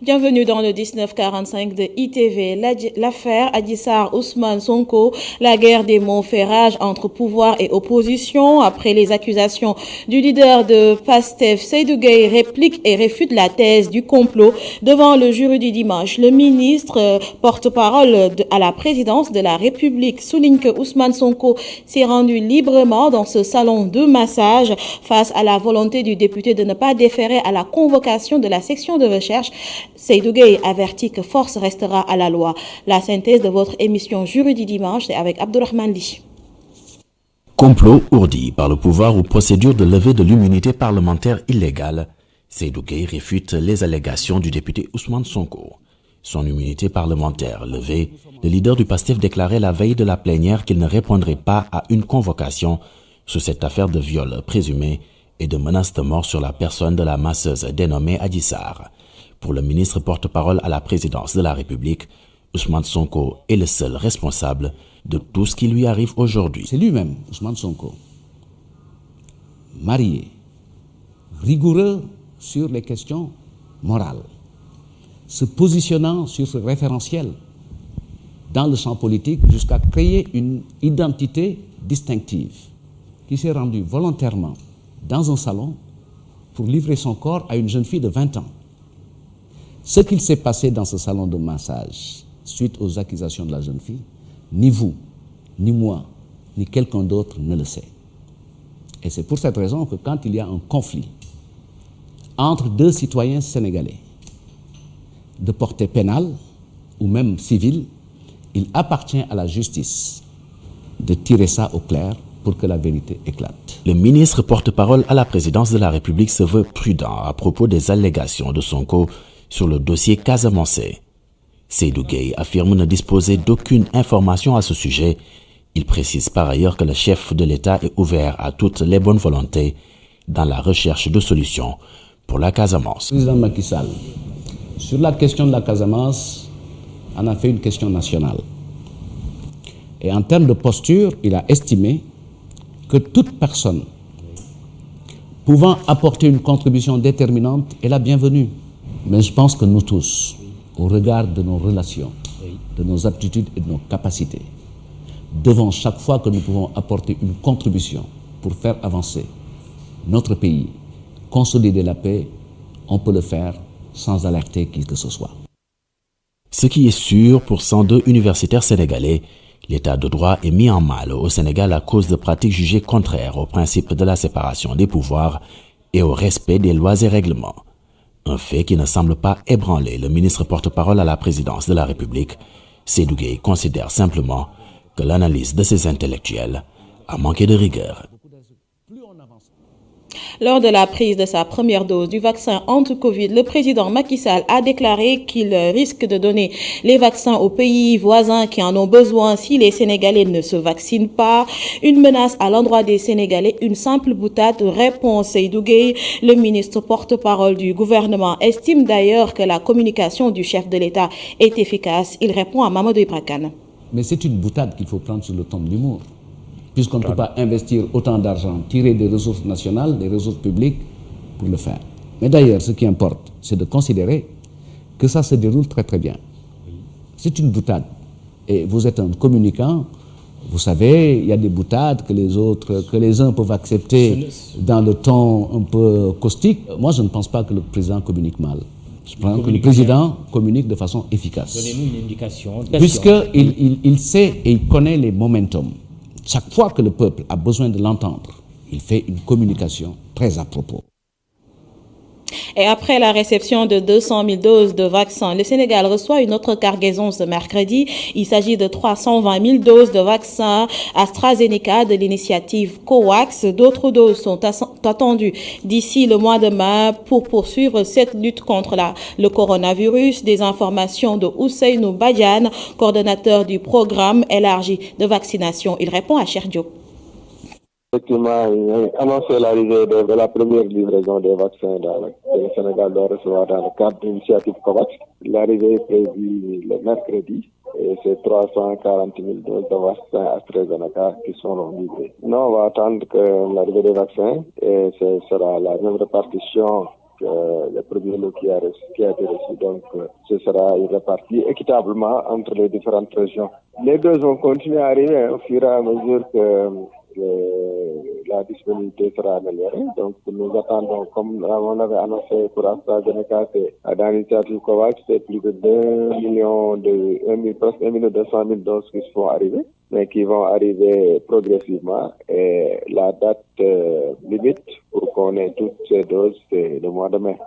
Bienvenue dans le 1945 de ITV. L'affaire Adji Sarr Ousmane Sonko, la guerre des mots fait rage entre pouvoir et opposition. Après les accusations du leader de PASTEF, Seydou Gueye réplique et réfute la thèse du complot devant le jury du dimanche. Le ministre porte-parole à la présidence de la République souligne que Ousmane Sonko s'est rendu librement dans ce salon de massage face à la volonté du député de ne pas déférer à la convocation de la section de recherche. Seydou Gueye avertit que force restera à la loi. La synthèse de votre émission Jury du dimanche, c'est avec Abdourahmane Li. Complot ourdi par le pouvoir ou procédure de levée de l'immunité parlementaire illégale, Seydou Gueye réfute les allégations du député Ousmane Sonko. Son immunité parlementaire levée, le leader du PASTEF déclarait la veille de la plénière qu'il ne répondrait pas à une convocation sur cette affaire de viol présumé et de menace de mort sur la personne de la masseuse dénommée Adji Sarr. Pour le ministre porte-parole à la présidence de la République, Ousmane Sonko est le seul responsable de tout ce qui lui arrive aujourd'hui. C'est lui-même, Ousmane Sonko, marié, rigoureux sur les questions morales, se positionnant sur ce référentiel dans le champ politique jusqu'à créer une identité distinctive qui s'est rendue volontairement dans un salon pour livrer son corps à une jeune fille de 20 ans. Ce qu'il s'est passé dans ce salon de massage, suite aux accusations de la jeune fille, ni vous, ni moi, ni quelqu'un d'autre ne le sait. Et c'est pour cette raison que quand il y a un conflit entre deux citoyens sénégalais, de portée pénale ou même civile, il appartient à la justice de tirer ça au clair pour que la vérité éclate. Le ministre porte-parole à la présidence de la République se veut prudent à propos des allégations de Sonko sur le dossier casamançais. Seydou Gueye affirme ne disposer d'aucune information à ce sujet. Il précise par ailleurs que le chef de l'État est ouvert à toutes les bonnes volontés dans la recherche de solutions pour la Casamance. Le président Macky Sall, sur la question de la Casamance, en a fait une question nationale. Et en termes de posture, il a estimé que toute personne pouvant apporter une contribution déterminante est la bienvenue. Mais je pense que nous tous, au regard de nos relations, de nos aptitudes et de nos capacités, devons chaque fois que nous pouvons apporter une contribution pour faire avancer notre pays, consolider la paix, on peut le faire sans alerter qui que ce soit. Ce qui est sûr pour 102 universitaires sénégalais, l'état de droit est mis en mal au Sénégal à cause de pratiques jugées contraires au principe de la séparation des pouvoirs et au respect des lois et règlements. Un fait qui ne semble pas ébranler le ministre porte-parole à la présidence de la République. Seydou Gueye considère simplement que l'analyse de ces intellectuels a manqué de rigueur. Lors de la prise de sa première dose du vaccin anti-Covid, le président Macky Sall a déclaré qu'il risque de donner les vaccins aux pays voisins qui en ont besoin si les Sénégalais ne se vaccinent pas. Une menace à l'endroit des Sénégalais, une simple boutade, répond Seydou Gueye. Le ministre porte-parole du gouvernement estime d'ailleurs que la communication du chef de l'État est efficace. Il répond à Mamadou Ibra Kane. Mais c'est une boutade qu'il faut prendre sur le ton de l'humour, puisqu'on ne peut pas investir autant d'argent, tirer des ressources nationales, des ressources publiques pour le faire. Mais d'ailleurs, ce qui importe, c'est de considérer que ça se déroule très très bien. C'est une boutade. Et vous êtes un communicant, vous savez, il y a des boutades que les uns peuvent accepter dans le ton un peu caustique. Moi, je ne pense pas que le président communique mal. Je pense que le président communique de façon efficace. Donnez-nous une indication. Puisqu'il sait et il connaît les momentum. Chaque fois que le peuple a besoin de l'entendre, il fait une communication très à propos. Et après la réception de 200 000 doses de vaccins, le Sénégal reçoit une autre cargaison ce mercredi. Il s'agit de 320 000 doses de vaccins AstraZeneca de l'initiative COVAX. D'autres doses sont attendues d'ici le mois de mai pour poursuivre cette lutte contre le coronavirus. Des informations de Ousseynou Badiane, coordonnateur du programme élargi de vaccination. Il répond à Cheikh Diop. Effectivement, il a annoncé l'arrivée de la première livraison des vaccins que le Sénégal doit recevoir dans le cadre de l'initiative COVAX. L'arrivée est prévue le mercredi et c'est 340 000 doses de vaccins AstraZeneca qui seront livrées. Nous, on va attendre que l'arrivée des vaccins et ce sera la même répartition le premier lot qui a été reçu. Donc, ce sera réparti équitablement entre les différentes régions. Les doses vont continuer à arriver au fur et à mesure que la disponibilité sera améliorée. Donc, nous attendons, comme on avait annoncé pour AstraZeneca, dans l'initiative COVAX, c'est plus de 1,2 million doses qui vont arriver, mais qui vont arriver progressivement. Et la date limite pour qu'on ait toutes ces doses, c'est le mois de mai.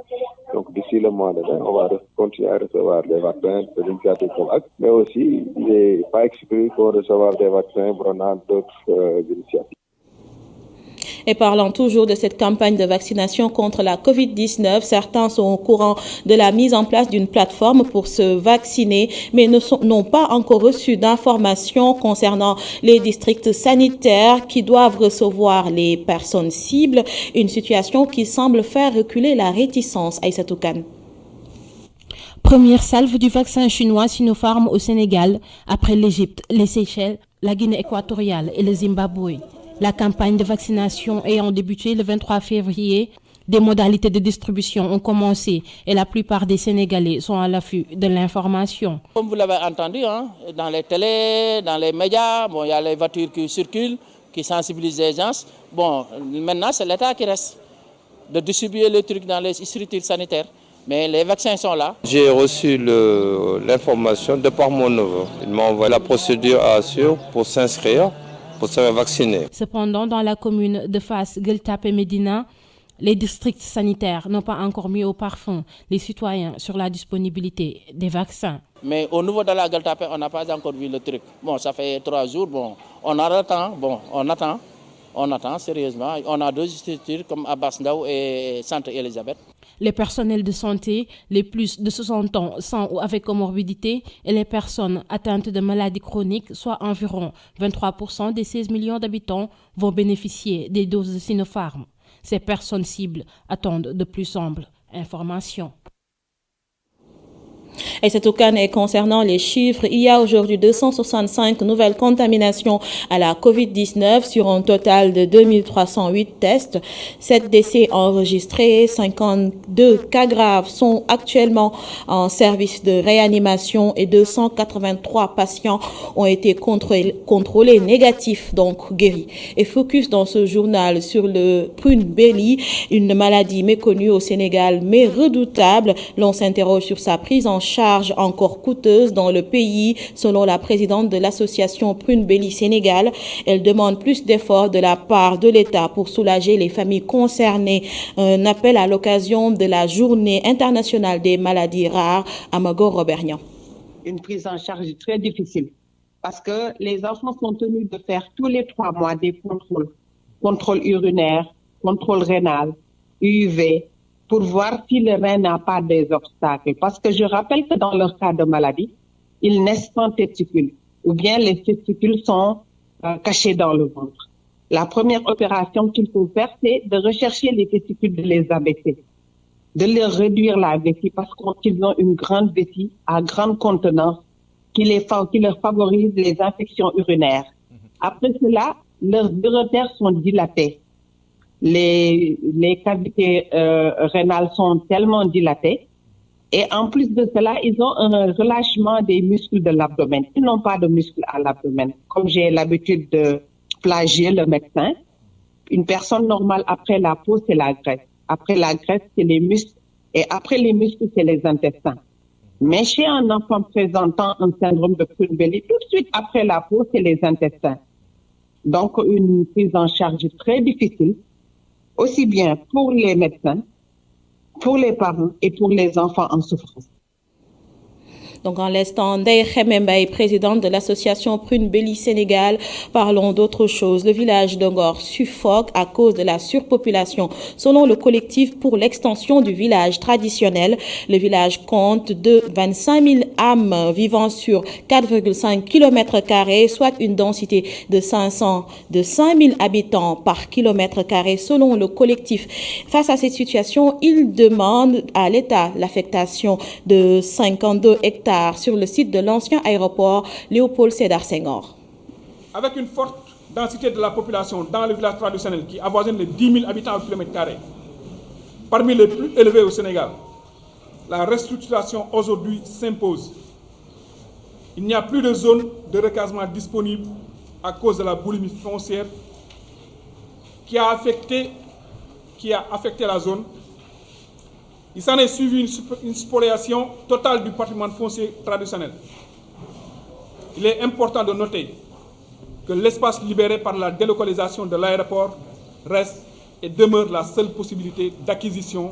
Donc, d'ici le mois de mai, on va continuer à recevoir les vaccins de l'initiative COVAX, mais aussi, il n'est pas exclu qu'on recevoir des vaccins prenant d'autres initiatives. Et parlant toujours de cette campagne de vaccination contre la COVID-19, certains sont au courant de la mise en place d'une plateforme pour se vacciner, mais n'ont pas encore reçu d'informations concernant les districts sanitaires qui doivent recevoir les personnes cibles, une situation qui semble faire reculer la réticence. Aïssatou Kane. Première salve du vaccin chinois Sinopharm au Sénégal, après l'Égypte, les Seychelles, la Guinée équatoriale et le Zimbabwe. La campagne de vaccination ayant débuté le 23 février, des modalités de distribution ont commencé et la plupart des Sénégalais sont à l'affût de l'information. Comme vous l'avez entendu, dans les télés, dans les médias, il y a les voitures qui circulent, qui sensibilisent les gens. Bon, maintenant c'est l'État qui reste de distribuer les trucs dans les structures sanitaires. Mais les vaccins sont là. J'ai reçu l'information de par mon neveu. Il m'a envoyé la procédure à suivre pour s'inscrire, pour se faire vacciner. Cependant, dans la commune de Fass, Gueule Tapée, Médina, les districts sanitaires n'ont pas encore mis au parfum les citoyens sur la disponibilité des vaccins. Mais au niveau de la Gueule Tapée, on n'a pas encore vu le truc. Bon, ça fait 3 jours, on attend sérieusement. On a 2 structures comme Abbas Ndao et Centre Elisabeth. Les personnels de santé, les plus de 60 ans sans ou avec comorbidité et les personnes atteintes de maladies chroniques, soit environ 23% des 16 millions d'habitants, vont bénéficier des doses de Sinopharm. Ces personnes cibles attendent de plus amples informations. Et c'est au cas concernant les chiffres. Il y a aujourd'hui 265 nouvelles contaminations à la COVID-19 sur un total de 2308 tests. 7 décès enregistrés, 52 cas graves sont actuellement en service de réanimation et 283 patients ont été contrôlés négatifs, donc guéris. Et focus dans ce journal sur le prune belly, une maladie méconnue au Sénégal mais redoutable. L'on s'interroge sur sa prise en charge encore coûteuse dans le pays, selon la présidente de l'association Prune Belly Sénégal. Elle demande plus d'efforts de la part de l'État pour soulager les familles concernées. Un appel à l'occasion de la Journée internationale des maladies rares à Magor Robernian. Une prise en charge très difficile parce que les enfants sont tenus de faire tous les 3 mois des contrôles urinaires, contrôle rénal, UV, pour voir si le rein n'a pas des obstacles. Parce que je rappelle que dans leur cas de maladie, ils naissent sans testicules, ou bien les testicules sont cachés dans le ventre. La première opération qu'il faut faire, c'est de rechercher les testicules, de les abaisser, de leur réduire la vessie, parce qu'ils ont une grande vessie à grande contenance qui leur favorise les infections urinaires. Après cela, leurs urétères sont dilatés. Les cavités rénales sont tellement dilatées et en plus de cela, ils ont un relâchement des muscles de l'abdomen. Ils n'ont pas de muscles à l'abdomen. Comme j'ai l'habitude de plagier le médecin, une personne normale, après la peau, c'est la graisse. Après la graisse, c'est les muscles. Et après les muscles, c'est les intestins. Mais chez un enfant présentant un syndrome de Prune Belly, tout de suite après la peau, c'est les intestins. Donc, une prise en charge très difficile, aussi bien pour les médecins, pour les parents et pour les enfants en souffrance. Donc, en l'instant, Ndeye Khemembaye, présidente de l'association Prune Belly Sénégal, parlons d'autre chose. Le village de Ngor suffoque à cause de la surpopulation. Selon le collectif pour l'extension du village traditionnel, le village compte 25 000 âmes vivant sur 4,5 km², soit une densité de 5 000 habitants par km², selon le collectif. Face à cette situation, il demande à l'État l'affectation de 52 hectares sur le site de l'ancien aéroport Léopold Sédar Senghor. Avec une forte densité de la population dans le village traditionnel qui avoisine les 10 000 habitants au kilomètre carré, parmi les plus élevés au Sénégal. La restructuration aujourd'hui s'impose. Il n'y a plus de zone de recasement disponible à cause de la boulimie foncière qui a affecté la zone. Il s'en est suivi une spoliation totale du patrimoine foncier traditionnel. Il est important de noter que l'espace libéré par la délocalisation de l'aéroport reste et demeure la seule possibilité d'acquisition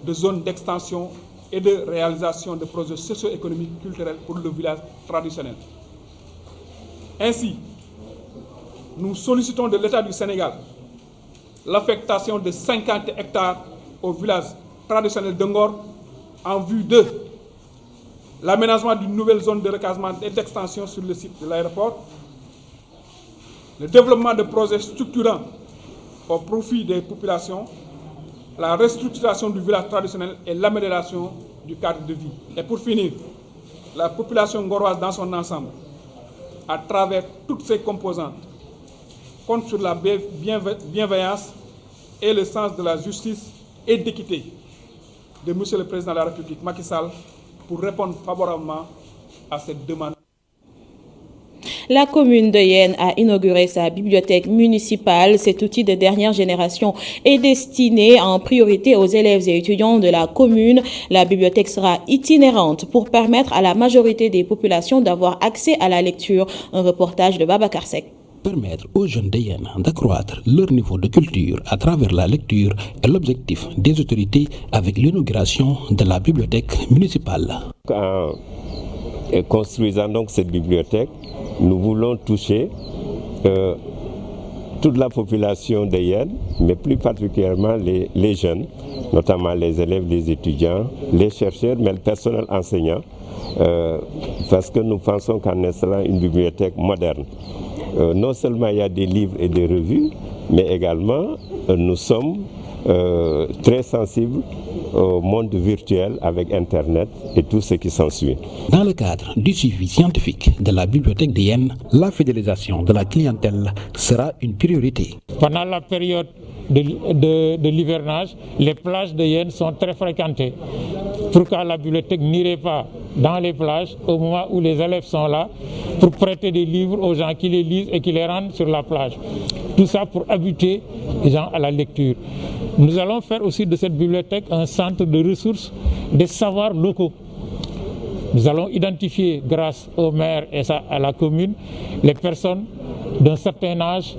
de zones d'extension et de réalisation de projets socio-économiques culturels pour le village traditionnel. Ainsi, nous sollicitons de l'État du Sénégal l'affectation de 50 hectares au village traditionnel de Ngor en vue de l'aménagement d'une nouvelle zone de recasement et d'extension sur le site de l'aéroport, le développement de projets structurants au profit des populations, la restructuration du village traditionnel et l'amélioration du cadre de vie. Et pour finir, la population ngoroise dans son ensemble, à travers toutes ses composantes, compte sur la bienveillance et le sens de la justice et d'équité de M. le Président de la République, Macky Sall, pour répondre favorablement à cette demande. La commune de Yène a inauguré sa bibliothèque municipale. Cet outil de dernière génération est destiné en priorité aux élèves et étudiants de la commune. La bibliothèque sera itinérante pour permettre à la majorité des populations d'avoir accès à la lecture. Un reportage de Babacar Seck. Permettre aux jeunes de Yène d'accroître leur niveau de culture à travers la lecture est l'objectif des autorités avec l'inauguration de la bibliothèque municipale. En construisant donc cette bibliothèque, nous voulons toucher toute la population de Yène, mais plus particulièrement les jeunes, notamment les élèves, les étudiants, les chercheurs, mais le personnel enseignant, parce que nous pensons qu'en installant une bibliothèque moderne, non seulement il y a des livres et des revues, mais également nous sommes très sensibles au monde virtuel avec Internet et tout ce qui s'ensuit. Dans le cadre du suivi scientifique de la bibliothèque de Yène, la fidélisation de la clientèle sera une priorité. Pendant la période de l'hivernage, les plages de Yène sont très fréquentées. Pourquoi la bibliothèque n'irait pas dans les plages au moment où les élèves sont là pour prêter des livres aux gens qui les lisent et qui les rendent sur la plage. Tout ça pour habituer les gens à la lecture. Nous allons faire aussi de cette bibliothèque un centre de ressources des savoirs locaux. Nous allons identifier, grâce au maire et à la commune, les personnes d'un certain âge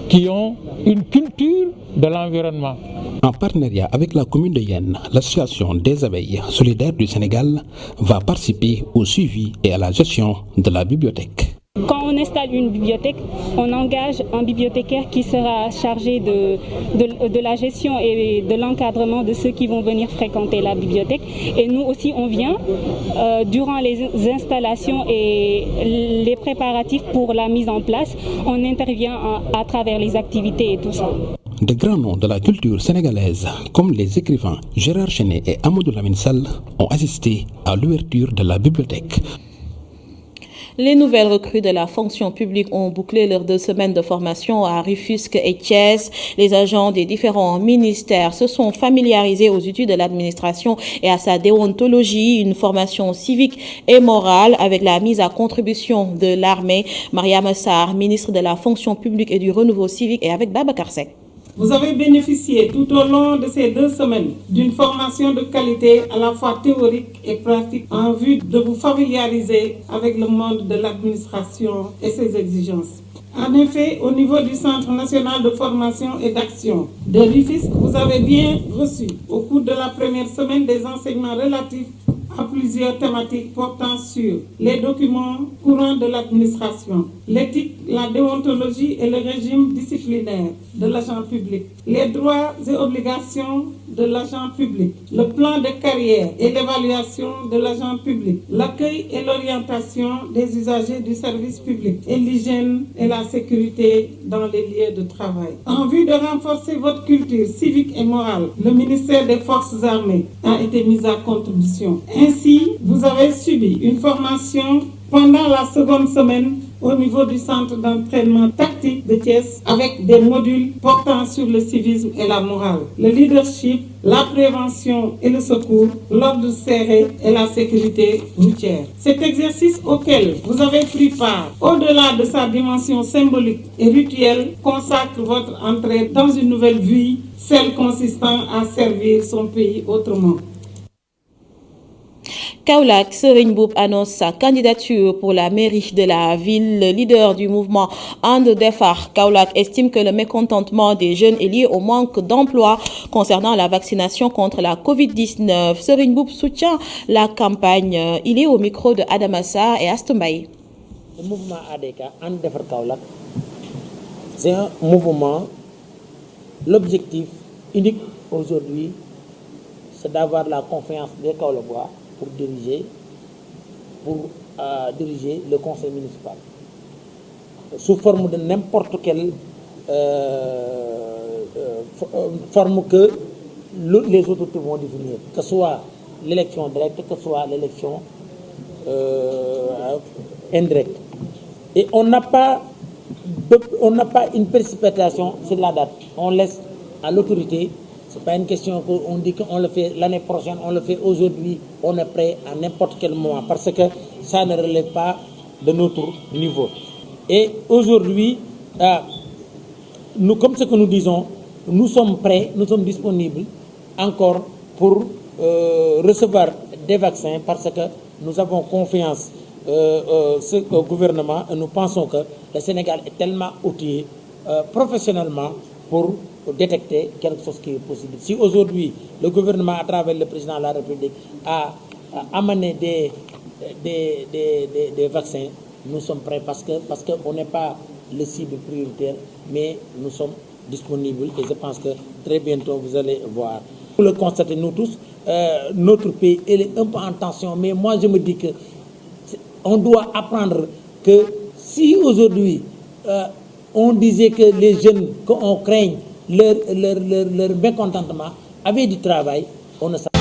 qui ont une culture de l'environnement. En partenariat avec la commune de Yène, l'association des abeilles solidaires du Sénégal va participer au suivi et à la gestion de la bibliothèque. Quand on installe une bibliothèque, on engage un bibliothécaire qui sera chargé de la gestion et de l'encadrement de ceux qui vont venir fréquenter la bibliothèque. Et nous aussi, on vient durant les installations et les préparatifs pour la mise en place. On intervient à travers les activités et tout ça. De grands noms de la culture sénégalaise, comme les écrivains Gérard Chenet et Amadou Lamine Sall, ont assisté à l'ouverture de la bibliothèque. Les nouvelles recrues de la fonction publique ont bouclé leurs 2 semaines de formation à Rufisque et Thiès. Les agents des différents ministères se sont familiarisés aux outils de l'administration et à sa déontologie, une formation civique et morale avec la mise à contribution de l'armée. Mariam Sarr, ministre de la fonction publique et du renouveau civique, et avec Babacar Seck. Vous avez bénéficié tout au long de ces 2 semaines d'une formation de qualité à la fois théorique et pratique en vue de vous familiariser avec le monde de l'administration et ses exigences. En effet, au niveau du Centre national de formation et d'action de Rufisque, vous avez bien reçu au cours de la première semaine des enseignements relatifs à plusieurs thématiques portant sur les documents courants de l'administration, l'éthique, la déontologie et le régime disciplinaire de l'agent public, les droits et obligations de l'agent public, le plan de carrière et l'évaluation de l'agent public, l'accueil et l'orientation des usagers du service public et l'hygiène et la sécurité dans les lieux de travail. En vue de renforcer votre culture civique et morale, le ministère des Forces armées a été mis à contribution. Ainsi, vous avez subi une formation pendant la seconde semaine au niveau du centre d'entraînement tactique de Thiès avec des modules portant sur le civisme et la morale, le leadership, la prévention et le secours, l'ordre serré et la sécurité routière. Cet exercice auquel vous avez pris part, au-delà de sa dimension symbolique et rituelle, consacre votre entrée dans une nouvelle vie, celle consistant à servir son pays autrement. Kaolack, Serigne Mboup annonce sa candidature pour la mairie de la ville. Le leader du mouvement And Defar Kaolack estime que le mécontentement des jeunes est lié au manque d'emploi concernant la vaccination contre la Covid-19. Serigne Mboup soutient la campagne. Il est au micro de Adamassa et Astombaï. Le mouvement ADK And Defar Kaolack, c'est un mouvement. L'objectif unique aujourd'hui, c'est d'avoir la confiance des Kaolackois pour diriger le conseil municipal sous forme de n'importe quelle forme que les autorités vont définir, que ce soit l'élection directe, que ce soit l'élection indirecte. Et on n'a pas une précipitation sur la date. On laisse à l'autorité. Ce n'est pas une question qu'on dit qu'on le fait l'année prochaine, on le fait aujourd'hui, on est prêt à n'importe quel moment, parce que ça ne relève pas de notre niveau. Et aujourd'hui, nous, comme ce que nous disons, nous sommes prêts, nous sommes disponibles encore pour recevoir des vaccins, parce que nous avons confiance au gouvernement et nous pensons que le Sénégal est tellement outillé professionnellement pour détecter quelque chose qui est possible. Si aujourd'hui le gouvernement, à travers le président de la République, a amené des vaccins, nous sommes prêts parce qu'on n'est pas le cible prioritaire, mais nous sommes disponibles et je pense que très bientôt vous allez voir. Pour le constater, nous tous, notre pays est un peu en tension, mais moi je me dis que on doit apprendre que si aujourd'hui on disait que les jeunes, qu'on craigne leur mécontentement, avaient du travail, on ne savait pas.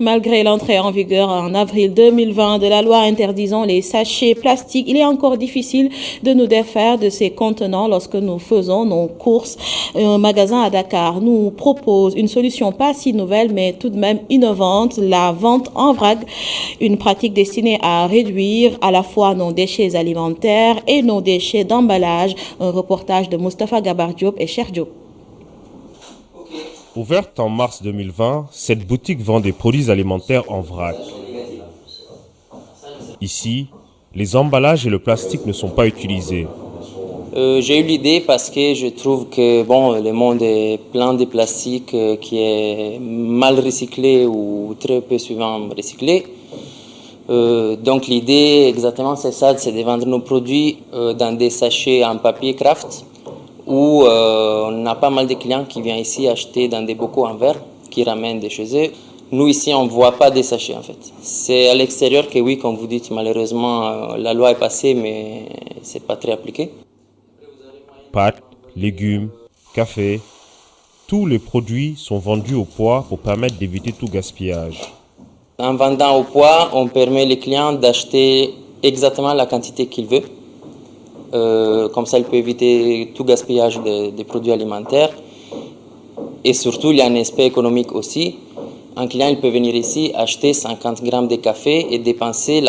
Malgré l'entrée en vigueur en avril 2020 de la loi interdisant les sachets plastiques, il est encore difficile de nous défaire de ces contenants lorsque nous faisons nos courses. Un magasin à Dakar nous propose une solution pas si nouvelle mais tout de même innovante, la vente en vrac, une pratique destinée à réduire à la fois nos déchets alimentaires et nos déchets d'emballage. Un reportage de Moustapha Gabar Diop et Cher Diop. Ouverte en mars 2020, cette boutique vend des produits alimentaires en vrac. Ici, les emballages et le plastique ne sont pas utilisés. J'ai eu l'idée parce que je trouve que le monde est plein de plastique qui est mal recyclé ou très peu souvent recyclé. Donc l'idée exactement c'est ça, c'est de vendre nos produits dans des sachets en papier craft, où on a pas mal de clients qui viennent ici acheter dans des bocaux en verre, qui ramènent de chez eux. Nous ici, on ne voit pas des sachets en fait. C'est à l'extérieur que oui, comme vous dites, malheureusement, la loi est passée, mais ce n'est pas très appliqué. Pâtes, légumes, café, tous les produits sont vendus au poids pour permettre d'éviter tout gaspillage. En vendant au poids, on permet les clients d'acheter exactement la quantité qu'ils veulent. Comme ça, il peut éviter tout gaspillage des produits alimentaires. Et surtout, il y a un aspect économique aussi. Un client, il peut venir ici, acheter 50 grammes de café et dépenser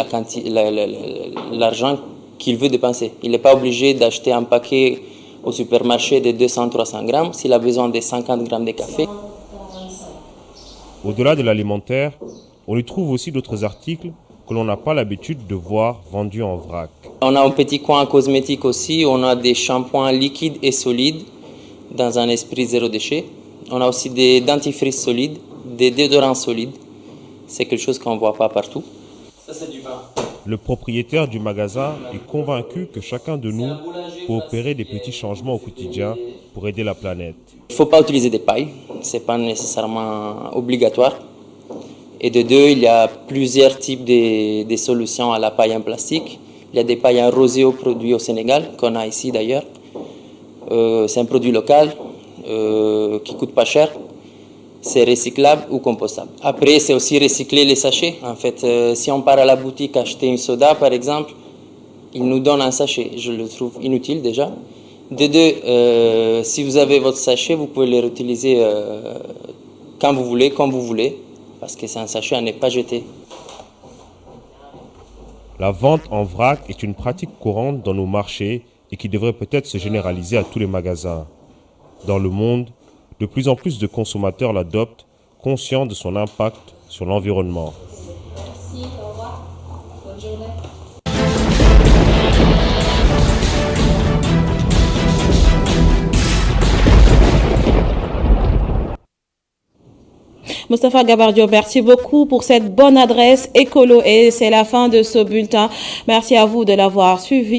l'argent qu'il veut dépenser. Il n'est pas obligé d'acheter un paquet au supermarché de 200-300 grammes s'il a besoin de 50 grammes de café. Au-delà de l'alimentaire, on y trouve aussi d'autres articles que l'on n'a pas l'habitude de voir vendus en vrac. On a un petit coin cosmétique aussi, on a des shampoings liquides et solides dans un esprit zéro déchet. On a aussi des dentifrices solides, des déodorants solides. C'est quelque chose qu'on ne voit pas partout. Ça, c'est du vin. Le propriétaire du magasin est convaincu que chacun de nous peut opérer des petits changements au quotidien pour aider la planète. Il ne faut pas utiliser des pailles, ce n'est pas nécessairement obligatoire. Et de deux, il y a plusieurs types de solutions à la paille en plastique. Il y a des pailles en roseo produits au Sénégal, qu'on a ici d'ailleurs. C'est un produit local qui ne coûte pas cher. c'est recyclable ou compostable. Après, c'est aussi recycler les sachets. En fait, si on part à la boutique acheter une soda, par exemple, ils nous donnent un sachet. Je le trouve inutile déjà. De deux, si vous avez votre sachet, vous pouvez les réutiliser quand vous voulez, comme vous voulez, parce que c'est un sachet à ne pas jeter. La vente en vrac est une pratique courante dans nos marchés et qui devrait peut-être se généraliser à tous les magasins. Dans le monde, de plus en plus de consommateurs l'adoptent, conscients de son impact sur l'environnement. Merci, au revoir. Bonne journée. Moustapha Gabardio, merci beaucoup pour cette bonne adresse écolo et c'est la fin de ce bulletin. Merci à vous de l'avoir suivi.